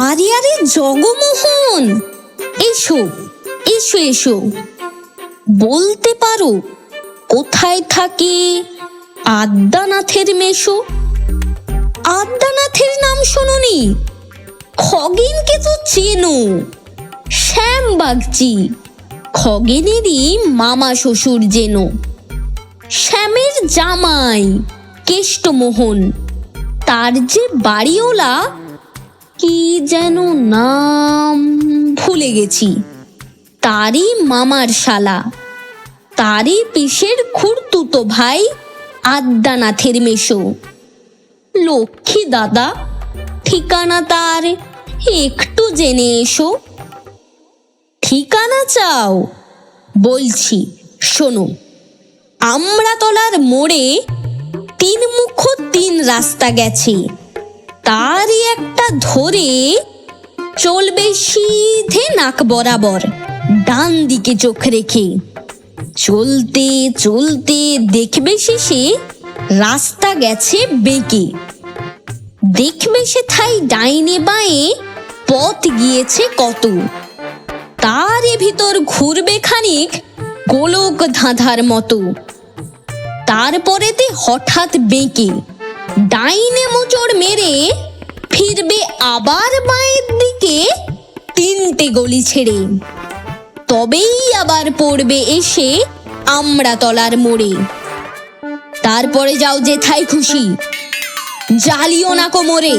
আরে আরে জগমোহন, এসো এসো এসো। বলতে পারো কোথায় থাকে আদ্যানাথের মেশো? আদ্যানাথের নাম শোনোনি? খগেনকে তো চেনো, শ্যাম বাগচি, খগেনেরই মামা শ্বশুর যেন। শ্যামের জামাই কেষ্টমোহন, তার যে বাড়িওলা, কি যেন নাম ভুলে গেছি, তারই মামার শালা, তারই পিসের খুড়তুতো ভাই আদ্যানাথের মেশো। লক্ষ্মী দাদা, ঠিকানা তার একটু জেনে এসো। ঠিকানা চাও? বলছি শোনো। আমড়াতলার মোড়ে তিন মুখ তিন রাস্তা গেছে, তারই একটা ধরে চলবে সিধে নাক বরাবর, ডান দিকে চোখ রেখে। চলতে চলতে দেখবে শেষে রাস্তা গেছে বেঁকে। দেখবে সে ঠাই ডাইনে বাঁয়ে পথ গিয়েছে কত, তারই ভিতর ঘুরবে খানিক গোলক ধাঁধার মতো। তারপরেতে হঠাৎ বেঁকে ডাইনে মোচড় মেরে ফিরবে আবার বাঁয়ের দিকে তিনটে গলি ছেড়ে। তবেই আবার পড়বে এসে আমড়াতলার মোড়ে। তারপরে যাও যেথায় খুশি, জ্বালিও না কোমরে।